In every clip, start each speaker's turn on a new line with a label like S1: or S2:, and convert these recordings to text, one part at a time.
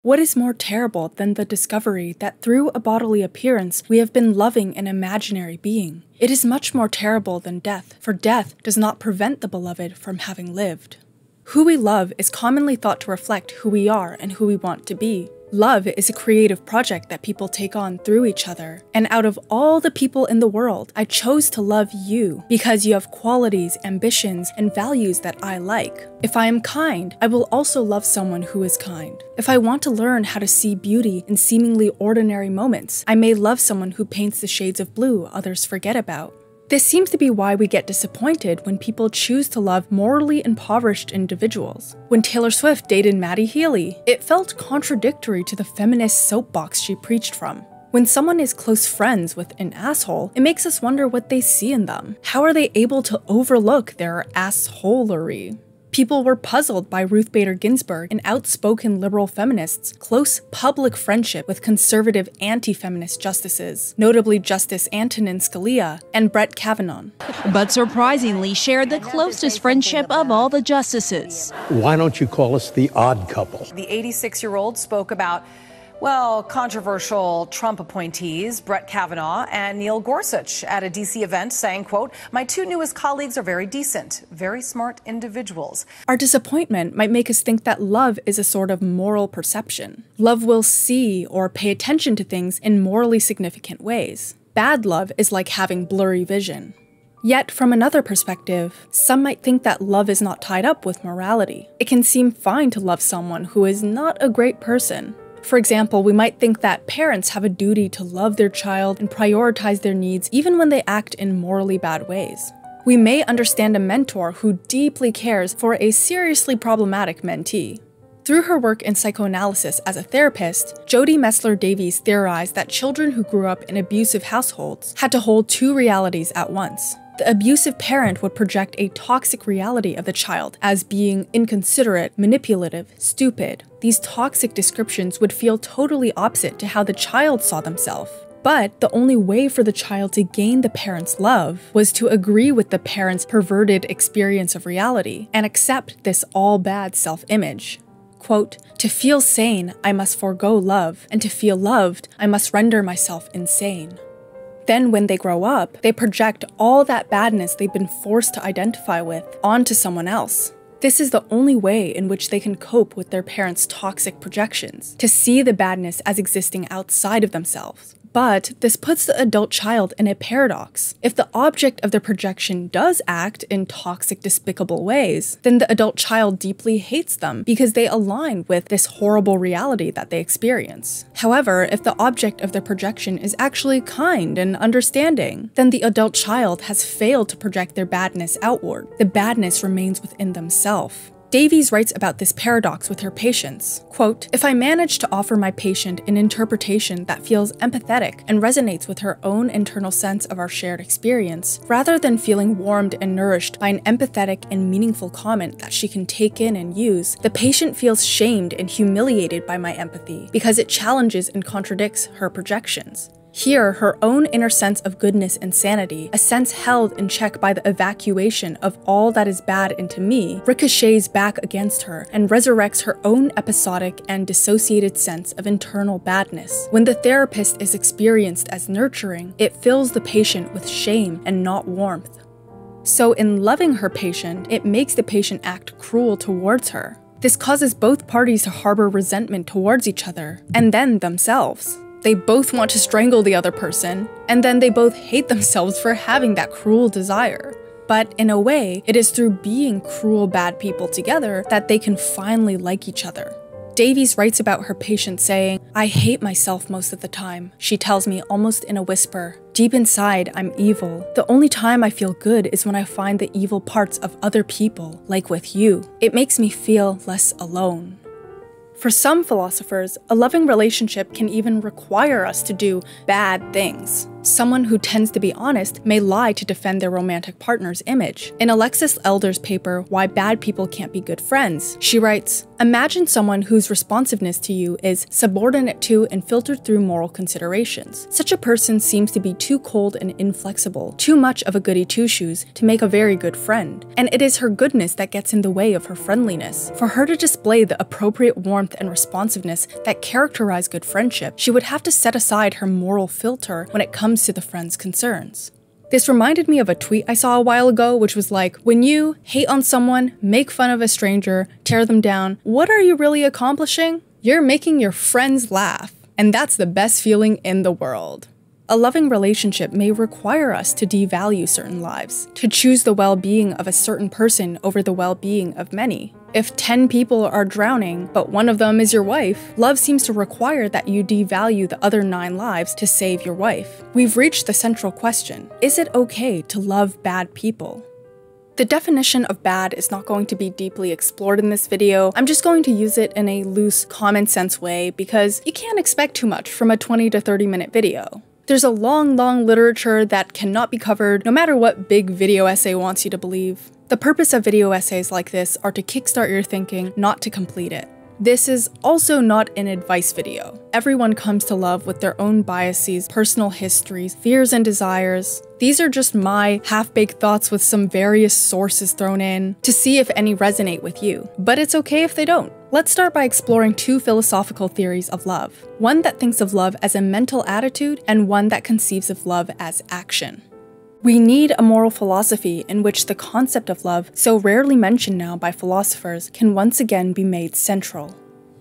S1: What is more terrible than the discovery that through a bodily appearance we have been loving an imaginary being? It is much more terrible than death, for death does not prevent the beloved from having lived. Who we love is commonly thought to reflect who we are and who we want to be. Love is a creative project that people take on through each other. And out of all the people in the world, I chose to love you because you have qualities, ambitions, and values that I like. If I am kind, I will also love someone who is kind. If I want to learn how to see beauty in seemingly ordinary moments, I may love someone who paints the shades of blue others forget about. This seems to be why we get disappointed when people choose to love morally impoverished individuals. When Taylor Swift dated Matty Healy, it felt contradictory to the feminist soapbox she preached from. When someone is close friends with an asshole, it makes us wonder what they see in them. How are they able to overlook their assholery? People were puzzled by Ruth Bader Ginsburg, an outspoken liberal feminist's close public friendship with conservative anti-feminist justices, notably Justice Antonin Scalia and Brett Kavanaugh.
S2: But surprisingly shared the closest friendship of all the justices.
S3: Why don't you call us the odd couple?
S4: The 86-year-old spoke about, well, controversial Trump appointees, Brett Kavanaugh and Neil Gorsuch, at a D.C. event saying, quote, "My two newest colleagues are very decent, very smart individuals."
S1: Our disappointment might make us think that love is a sort of moral perception. Love will see or pay attention to things in morally significant ways. Bad love is like having blurry vision. Yet, from another perspective, some might think that love is not tied up with morality. It can seem fine to love someone who is not a great person. For example, we might think that parents have a duty to love their child and prioritize their needs even when they act in morally bad ways. We may understand a mentor who deeply cares for a seriously problematic mentee. Through her work in psychoanalysis as a therapist, Jody Mesler-Davies theorized that children who grew up in abusive households had to hold two realities at once. The abusive parent would project a toxic reality of the child as being inconsiderate, manipulative, stupid. These toxic descriptions would feel totally opposite to how the child saw themselves. But the only way for the child to gain the parent's love was to agree with the parent's perverted experience of reality and accept this all-bad self-image. Quote, "To feel sane, I must forego love, and to feel loved, I must render myself insane." Then when they grow up, they project all that badness they've been forced to identify with onto someone else. This is the only way in which they can cope with their parents' toxic projections, to see the badness as existing outside of themselves. But this puts the adult child in a paradox. If the object of the projection does act in toxic, despicable ways, then the adult child deeply hates them because they align with this horrible reality that they experience. However, if the object of the projection is actually kind and understanding, then the adult child has failed to project their badness outward. The badness remains within themselves. Davies writes about this paradox with her patients. Quote, "If I manage to offer my patient an interpretation that feels empathetic and resonates with her own internal sense of our shared experience, rather than feeling warmed and nourished by an empathetic and meaningful comment that she can take in and use, the patient feels shamed and humiliated by my empathy because it challenges and contradicts her projections. Here, her own inner sense of goodness and sanity, a sense held in check by the evacuation of all that is bad into me, ricochets back against her and resurrects her own episodic and dissociated sense of internal badness. When the therapist is experienced as nurturing, it fills the patient with shame and not warmth. So in loving her patient, it makes the patient act cruel towards her. This causes both parties to harbor resentment towards each other, and then themselves. They both want to strangle the other person, and then they both hate themselves for having that cruel desire. But in a way, it is through being cruel bad people together that they can finally like each other. Davies writes about her patient saying, "I hate myself most of the time," she tells me almost in a whisper. "Deep inside, I'm evil. The only time I feel good is when I find the evil parts of other people, like with you. It makes me feel less alone." For some philosophers, a loving relationship can even require us to do bad things. Someone who tends to be honest may lie to defend their romantic partner's image. In Alexis Elder's paper, Why Bad People Can't Be Good Friends, she writes, "Imagine someone whose responsiveness to you is subordinate to and filtered through moral considerations. Such a person seems to be too cold and inflexible, too much of a goody two-shoes to make a very good friend, and it is her goodness that gets in the way of her friendliness. For her to display the appropriate warmth and responsiveness that characterize good friendship, she would have to set aside her moral filter when it comes to the friend's concerns." This reminded me of a tweet I saw a while ago, which was like, when you hate on someone, make fun of a stranger, tear them down, what are you really accomplishing? You're making your friends laugh, and that's the best feeling in the world. A loving relationship may require us to devalue certain lives, to choose the well-being of a certain person over the well-being of many. If 10 people are drowning, but one of them is your wife, love seems to require that you devalue the other 9 lives to save your wife. We've reached the central question: is it okay to love bad people? The definition of bad is not going to be deeply explored in this video. I'm just going to use it in a loose, common sense way because you can't expect too much from a 20 to 30 minute video. There's a long literature that cannot be covered no matter what big video essay wants you to believe. The purpose of video essays like this are to kickstart your thinking, not to complete it. This is also not an advice video. Everyone comes to love with their own biases, personal histories, fears and desires. These are just my half-baked thoughts with some various sources thrown in to see if any resonate with you. But it's okay if they don't. Let's start by exploring 2 philosophical theories of love. One that thinks of love as a mental attitude, and one that conceives of love as action. We need a moral philosophy in which the concept of love, so rarely mentioned now by philosophers, can once again be made central.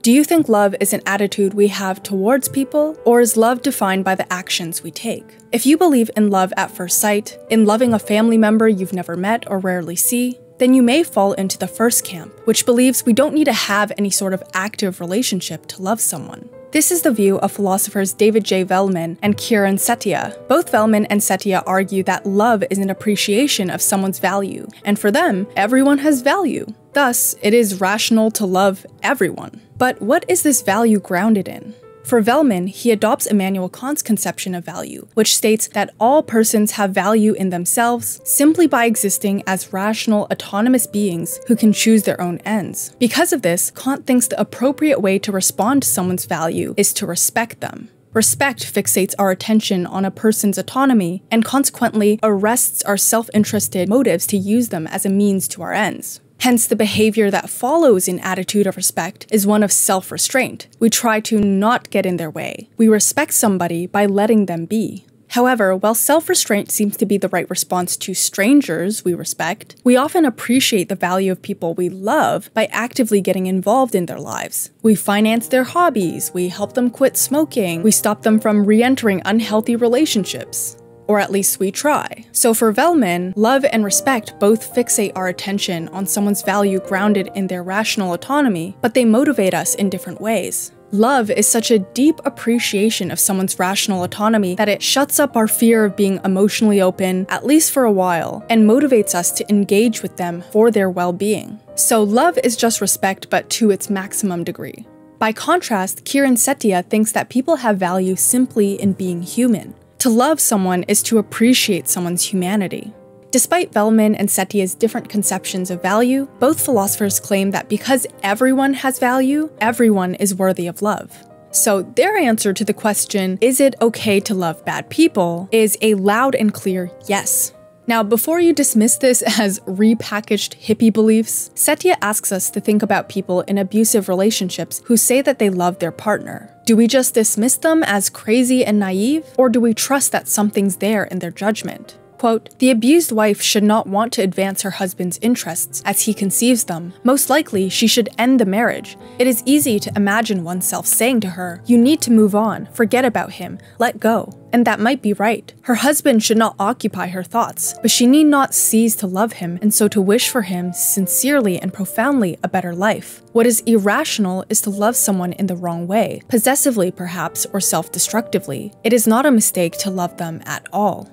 S1: Do you think love is an attitude we have towards people, or is love defined by the actions we take? If you believe in love at first sight, in loving a family member you've never met or rarely see, then you may fall into the first camp, which believes we don't need to have any sort of active relationship to love someone. This is the view of philosophers David J. Velleman and Kieran Setia. Both Velleman and Setia argue that love is an appreciation of someone's value, and for them, everyone has value. Thus, it is rational to love everyone. But what is this value grounded in? For Velleman, he adopts Immanuel Kant's conception of value, which states that all persons have value in themselves simply by existing as rational, autonomous beings who can choose their own ends. Because of this, Kant thinks the appropriate way to respond to someone's value is to respect them. Respect fixates our attention on a person's autonomy and consequently arrests our self-interested motives to use them as a means to our ends. Hence, the behavior that follows an attitude of respect is one of self-restraint. We try to not get in their way. We respect somebody by letting them be. However, while self-restraint seems to be the right response to strangers we respect, we often appreciate the value of people we love by actively getting involved in their lives. We finance their hobbies, we help them quit smoking, we stop them from re-entering unhealthy relationships. Or at least we try. So for Velleman, love and respect both fixate our attention on someone's value grounded in their rational autonomy, but they motivate us in different ways. Love is such a deep appreciation of someone's rational autonomy that it shuts up our fear of being emotionally open, at least for a while, and motivates us to engage with them for their well-being. So love is just respect, but to its maximum degree. By contrast, Kieran Setia thinks that people have value simply in being human. To love someone is to appreciate someone's humanity. Despite Velleman and Setia's different conceptions of value, both philosophers claim that because everyone has value, everyone is worthy of love. So their answer to the question, is it okay to love bad people, is a loud and clear yes. Now, before you dismiss this as repackaged hippie beliefs, Setia asks us to think about people in abusive relationships who say that they love their partner. Do we just dismiss them as crazy and naive, or do we trust that something's there in their judgment? Quote, "The abused wife should not want to advance her husband's interests as he conceives them. Most likely, she should end the marriage. It is easy to imagine oneself saying to her, 'You need to move on, forget about him, let go.' And that might be right. Her husband should not occupy her thoughts, but she need not cease to love him and so to wish for him sincerely and profoundly a better life. What is irrational is to love someone in the wrong way, possessively perhaps, or self-destructively. It is not a mistake to love them at all."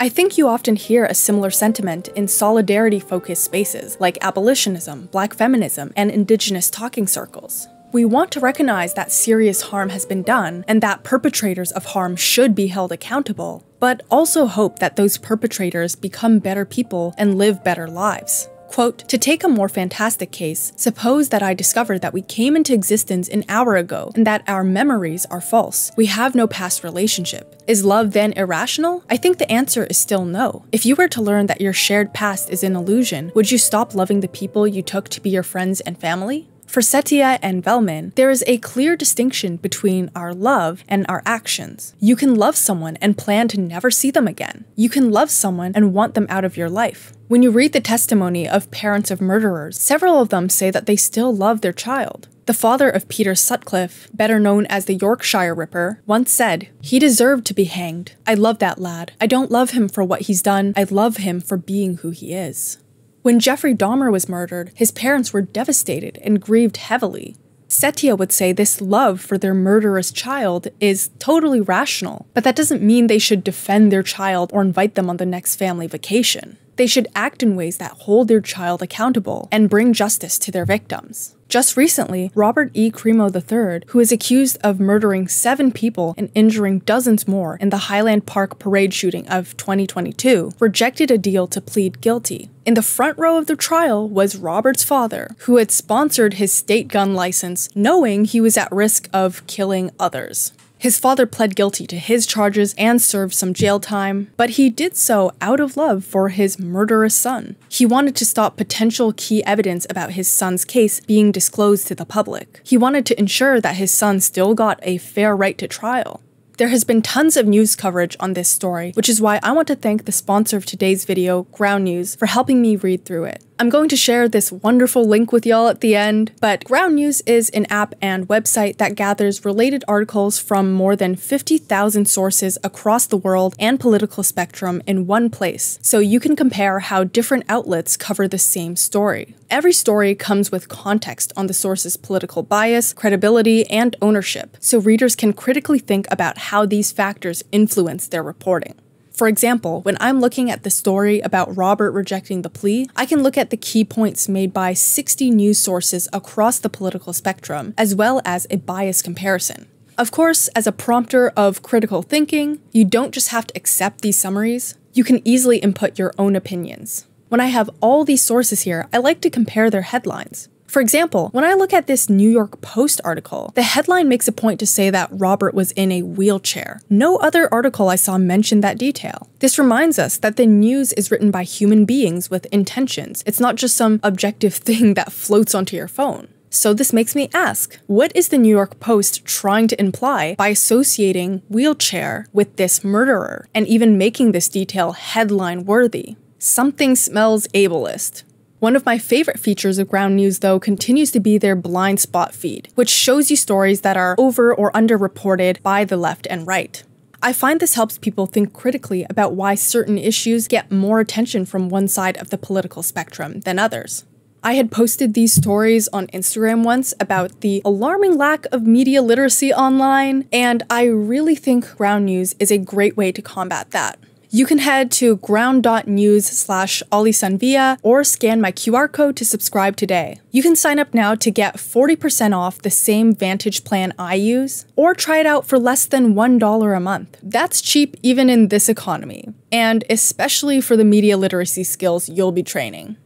S1: I think you often hear a similar sentiment in solidarity-focused spaces like abolitionism, black feminism, and indigenous talking circles. We want to recognize that serious harm has been done and that perpetrators of harm should be held accountable. but also hope that those perpetrators become better people and live better lives. Quote, to take a more fantastic case, suppose that I discovered that we came into existence an hour ago and that our memories are false. We have no past relationship. Is love then irrational? I think the answer is still no. If you were to learn that your shared past is an illusion, would you stop loving the people you took to be your friends and family? For Cydney and Velman, there is a clear distinction between our love and our actions. You can love someone and plan to never see them again. You can love someone and want them out of your life. When you read the testimony of parents of murderers, several of them say that they still love their child. The father of Peter Sutcliffe, better known as the Yorkshire Ripper, once said, "He deserved to be hanged. I love that lad. I don't love him for what he's done. I love him for being who he is." When Jeffrey Dahmer was murdered, his parents were devastated and grieved heavily. Cydney would say this love for their murderous child is totally rational, but that doesn't mean they should defend their child or invite them on the next family vacation. They should act in ways that hold their child accountable and bring justice to their victims. Just recently, Robert E. Crimo III, who is accused of murdering 7 people and injuring dozens more in the Highland Park parade shooting of 2022, rejected a deal to plead guilty. In the front row of the trial was Robert's father, who had sponsored his state gun license, knowing he was at risk of killing others. His father pled guilty to his charges and served some jail time, but he did so out of love for his murderous son. He wanted to stop potential key evidence about his son's case being disclosed to the public. He wanted to ensure that his son still got a fair right to trial. There has been tons of news coverage on this story, which is why I want to thank the sponsor of today's video, Ground News, for helping me read through it. I'm going to share this wonderful link with y'all at the end, but Ground News is an app and website that gathers related articles from more than 50,000 sources across the world and political spectrum in one place, so you can compare how different outlets cover the same story. Every story comes with context on the source's political bias, credibility, and ownership, so readers can critically think about how these factors influence their reporting. For example, when I'm looking at the story about Robert rejecting the plea, I can look at the key points made by 60 news sources across the political spectrum, as well as a bias comparison. Of course, as a prompter of critical thinking, you don't just have to accept these summaries, you can easily input your own opinions. When I have all these sources here, I like to compare their headlines. For example, when I look at this New York Post article, the headline makes a point to say that Robert was in a wheelchair. No other article I saw mentioned that detail. This reminds us that the news is written by human beings with intentions. It's not just some objective thing that floats onto your phone. So this makes me ask, what is the New York Post trying to imply by associating wheelchair with this murderer, and even making this detail headline-worthy? Something smells ableist. One of my favorite features of Ground News, though, continues to be their blind spot feed, which shows you stories that are over or underreported by the left and right. I find this helps people think critically about why certain issues get more attention from one side of the political spectrum than others. I had posted these stories on Instagram once about the alarming lack of media literacy online, and I really think Ground News is a great way to combat that. You can head to ground.news/oliSUNvia or scan my QR code to subscribe today. You can sign up now to get 40% off the same Vantage plan I use, or try it out for less than $1 a month. That's cheap even in this economy, and especially for the media literacy skills you'll be training.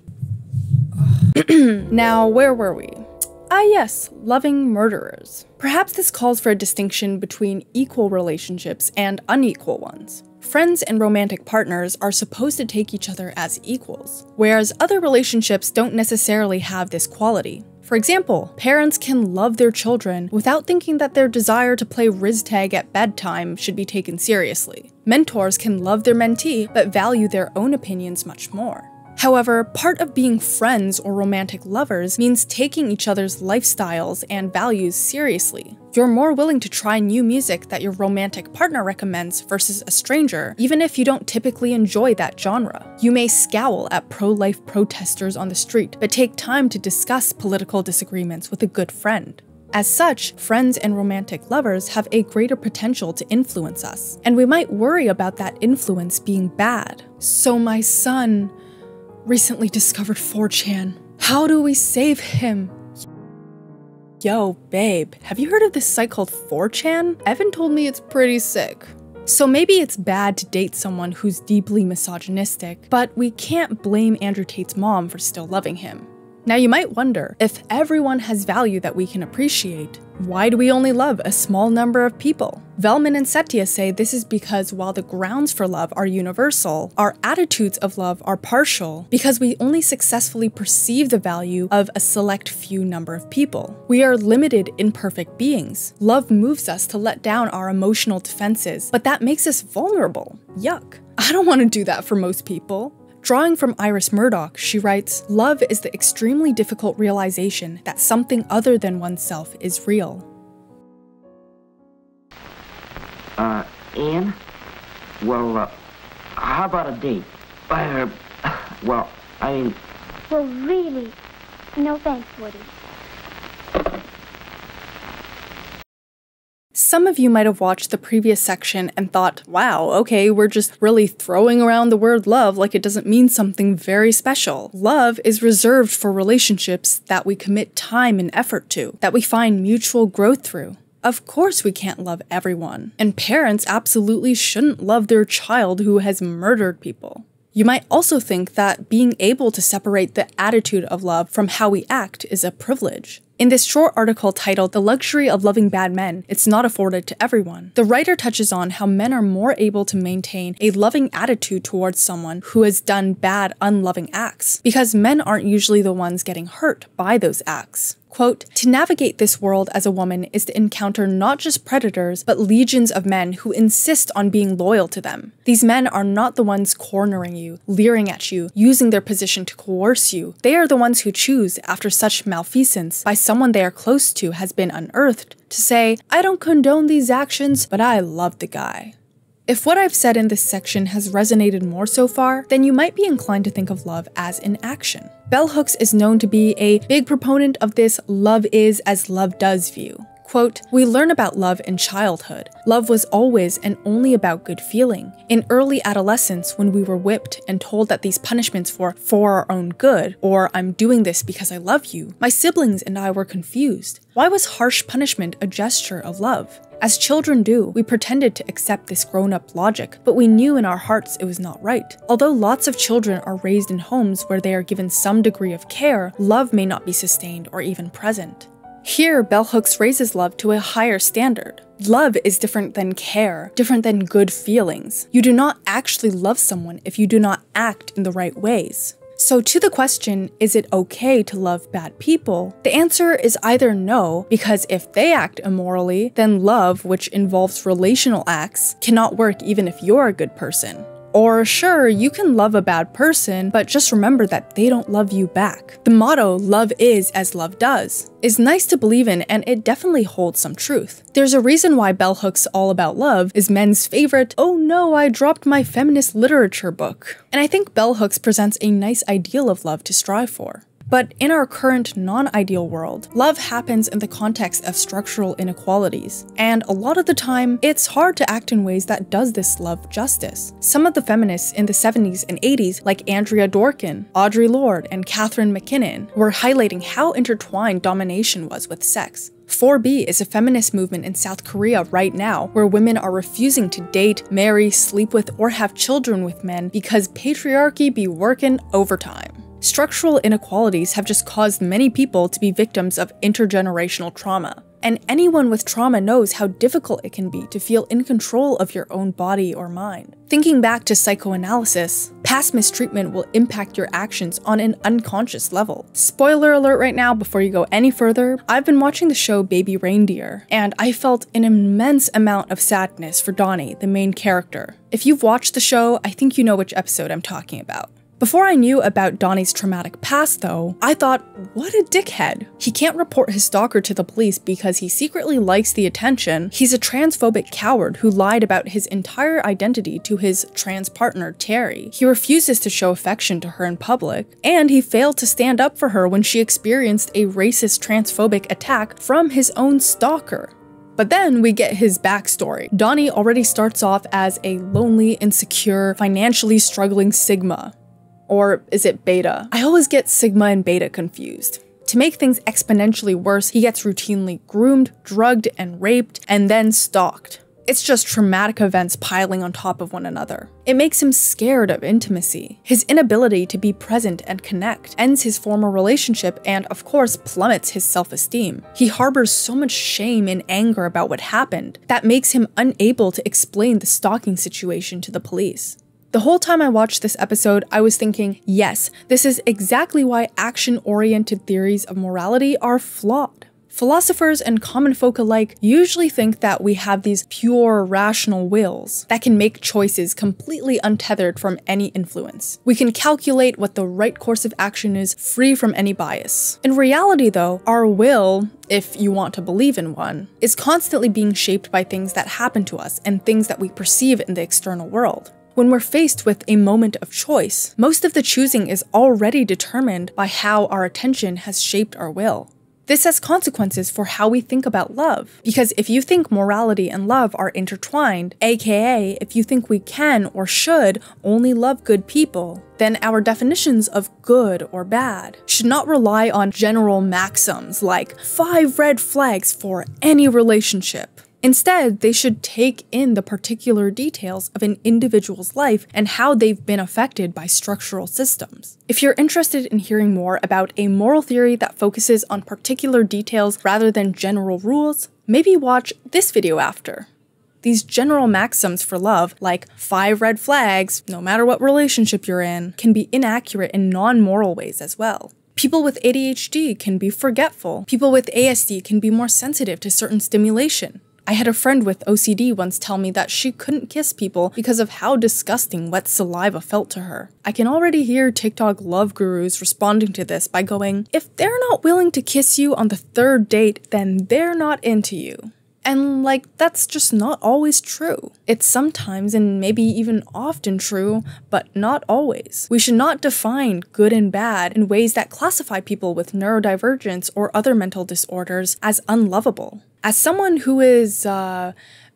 S1: Now, where were we? Yes, loving murderers. Perhaps this calls for a distinction between equal relationships and unequal ones. Friends and romantic partners are supposed to take each other as equals, whereas other relationships don't necessarily have this quality. For example, parents can love their children without thinking that their desire to play Riz tag at bedtime should be taken seriously. Mentors can love their mentee but value their own opinions much more. However, part of being friends or romantic lovers means taking each other's lifestyles and values seriously. You're more willing to try new music that your romantic partner recommends versus a stranger, even if you don't typically enjoy that genre. You may scowl at pro-life protesters on the street, but take time to discuss political disagreements with a good friend. As such, friends and romantic lovers have a greater potential to influence us, and we might worry about that influence being bad. So my son recently discovered 4chan. How do we save him? Yo, babe, have you heard of this site called 4chan? Evan told me it's pretty sick. So maybe it's bad to date someone who's deeply misogynistic, but we can't blame Andrew Tate's mom for still loving him. Now you might wonder, if everyone has value that we can appreciate, why do we only love a small number of people? Velman and Setia say this is because while the grounds for love are universal, our attitudes of love are partial because we only successfully perceive the value of a select few number of people. We are limited, imperfect beings. Love moves us to let down our emotional defenses, but that makes us vulnerable. Yuck. I don't want to do that for most people. Drawing from Iris Murdoch, she writes, "Love is the extremely difficult realization that something other than oneself is real."
S5: Ian? Well, how about a date? Well, really? No thanks, Woody.
S1: Some of you might have watched the previous section and thought, wow, okay, we're just really throwing around the word love like it doesn't mean something very special. Love is reserved for relationships that we commit time and effort to, that we find mutual growth through. Of course we can't love everyone, and parents absolutely shouldn't love their child who has murdered people. You might also think that being able to separate the attitude of love from how we act is a privilege. In this short article titled "The Luxury of Loving Bad Men, It's Not Afforded to Everyone," the writer touches on how men are more able to maintain a loving attitude towards someone who has done bad, unloving acts, because men aren't usually the ones getting hurt by those acts. Quote, "To navigate this world as a woman is to encounter not just predators, but legions of men who insist on being loyal to them. These men are not the ones cornering you, leering at you, using their position to coerce you. They are the ones who choose, after such malfeasance by someone they are close to has been unearthed, to say, 'I don't condone these actions, but I love the guy.'" If what I've said in this section has resonated more so far, then you might be inclined to think of love as an action. Bell Hooks is known to be a big proponent of this love is as love does view. Quote, "We learn about love in childhood. Love was always and only about good feeling. In early adolescence, when we were whipped and told that these punishments were for our own good, or I'm doing this because I love you, my siblings and I were confused. Why was harsh punishment a gesture of love? As children do, we pretended to accept this grown-up logic, but we knew in our hearts it was not right. Although lots of children are raised in homes where they are given some degree of care, love may not be sustained or even present." Here, Bell Hooks raises love to a higher standard. Love is different than care, different than good feelings. You do not actually love someone if you do not act in the right ways. So to the question, is it okay to love bad people? The answer is either no, because if they act immorally, then love, which involves relational acts, cannot work even if you're a good person. Or sure, you can love a bad person, but just remember that they don't love you back. The motto, "Love is as love does," is nice to believe in, and it definitely holds some truth. There's a reason why Bell Hooks' All About Love is men's favorite, "oh no, I dropped my feminist literature book." And I think Bell Hooks presents a nice ideal of love to strive for. But in our current non-ideal world, love happens in the context of structural inequalities, and a lot of the time, it's hard to act in ways that does this love justice. Some of the feminists in the 70s and 80s, like Andrea Dworkin, Audre Lorde, and Catherine McKinnon, were highlighting how intertwined domination was with sex. 4B is a feminist movement in South Korea right now, where women are refusing to date, marry, sleep with, or have children with men because patriarchy be working overtime. Structural inequalities have just caused many people to be victims of intergenerational trauma. And anyone with trauma knows how difficult it can be to feel in control of your own body or mind. Thinking back to psychoanalysis, past mistreatment will impact your actions on an unconscious level. Spoiler alert right now before you go any further, I've been watching the show Baby Reindeer, and I felt an immense amount of sadness for Donnie, the main character. If you've watched the show, I think you know which episode I'm talking about. Before I knew about Donnie's traumatic past though, I thought, what a dickhead. He can't report his stalker to the police because he secretly likes the attention. He's a transphobic coward who lied about his entire identity to his trans partner, Terry. He refuses to show affection to her in public, and he failed to stand up for her when she experienced a racist transphobic attack from his own stalker. But then we get his backstory. Donnie already starts off as a lonely, insecure, financially struggling Sigma. Or is it beta? I always get Sigma and beta confused. To make things exponentially worse, he gets routinely groomed, drugged, and raped, and then stalked. It's just traumatic events piling on top of one another. It makes him scared of intimacy. His inability to be present and connect ends his former relationship and, of course, plummets his self-esteem. He harbors so much shame and anger about what happened that makes him unable to explain the stalking situation to the police. The whole time I watched this episode, I was thinking, yes, this is exactly why action-oriented theories of morality are flawed. Philosophers and common folk alike usually think that we have these pure, rational wills that can make choices completely untethered from any influence. We can calculate what the right course of action is free from any bias. In reality, though, our will, if you want to believe in one, is constantly being shaped by things that happen to us and things that we perceive in the external world. When we're faced with a moment of choice, most of the choosing is already determined by how our attention has shaped our will. This has consequences for how we think about love, because if you think morality and love are intertwined, aka if you think we can or should only love good people, then our definitions of good or bad should not rely on general maxims like 5 red flags for any relationship. Instead, they should take in the particular details of an individual's life and how they've been affected by structural systems. If you're interested in hearing more about a moral theory that focuses on particular details rather than general rules, maybe watch this video after. These general maxims for love, like 5 red flags, no matter what relationship you're in, can be inaccurate in non-moral ways as well. People with ADHD can be forgetful. People with ASD can be more sensitive to certain stimulation. I had a friend with OCD once tell me that she couldn't kiss people because of how disgusting wet saliva felt to her. I can already hear TikTok love gurus responding to this by going, if they're not willing to kiss you on the 3rd date, then they're not into you. And that's just not always true. It's sometimes and maybe even often true, but not always. We should not define good and bad in ways that classify people with neurodivergence or other mental disorders as unlovable. As someone who is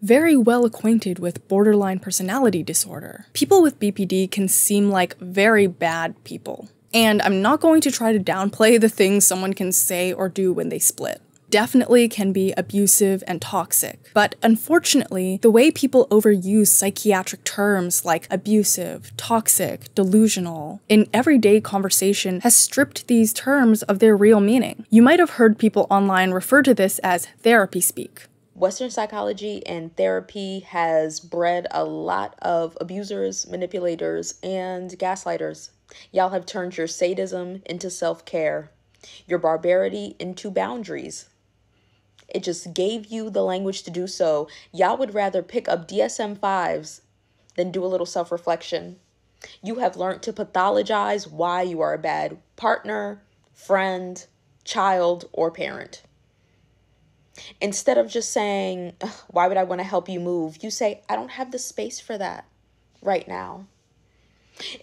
S1: very well acquainted with borderline personality disorder, people with BPD can seem like very bad people. And I'm not going to try to downplay the things someone can say or do when they split. Definitely can be abusive and toxic. But unfortunately, the way people overuse psychiatric terms like abusive, toxic, delusional in everyday conversation has stripped these terms of their real meaning. You might have heard people online refer to this as therapy speak.
S6: Western psychology and therapy has bred a lot of abusers, manipulators, and gaslighters. Y'all have turned your sadism into self-care, your barbarity into boundaries. It just gave you the language to do so. Y'all would rather pick up DSM-5s than do a little self-reflection. You have learned to pathologize why you are a bad partner, friend, child, or parent. Instead of just saying, why would I want to help you move? You say, I don't have the space for that right now.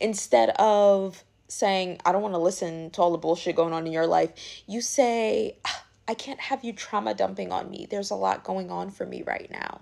S6: Instead of saying, I don't want to listen to all the bullshit going on in your life, you say, I can't have you trauma dumping on me. There's a lot going on for me right now.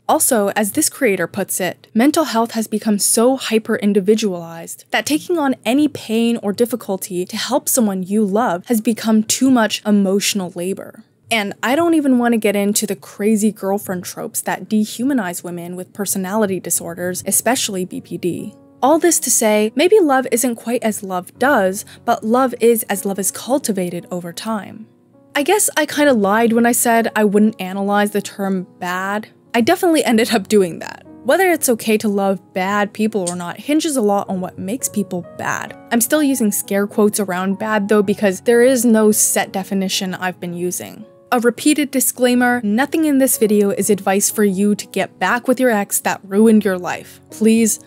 S1: Also, as this creator puts it, mental health has become so hyper-individualized that taking on any pain or difficulty to help someone you love has become too much emotional labor. And I don't even want to get into the crazy girlfriend tropes that dehumanize women with personality disorders, especially BPD. All this to say, maybe love isn't quite as love does, but love is as love is cultivated over time. I guess I kind of lied when I said I wouldn't analyze the term bad. I definitely ended up doing that. Whether it's okay to love bad people or not hinges a lot on what makes people bad. I'm still using scare quotes around bad though because there is no set definition I've been using. A repeated disclaimer, nothing in this video is advice for you to get back with your ex that ruined your life. Please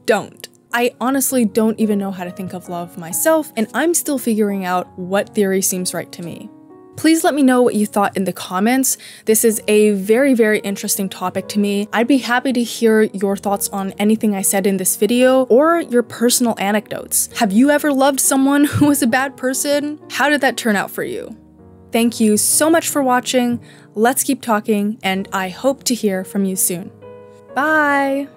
S1: don't. I honestly don't even know how to think of love myself, and I'm still figuring out what theory seems right to me. Please let me know what you thought in the comments. This is a very, very interesting topic to me. I'd be happy to hear your thoughts on anything I said in this video or your personal anecdotes. Have you ever loved someone who was a bad person? How did that turn out for you? Thank you so much for watching. Let's keep talking, and I hope to hear from you soon. Bye!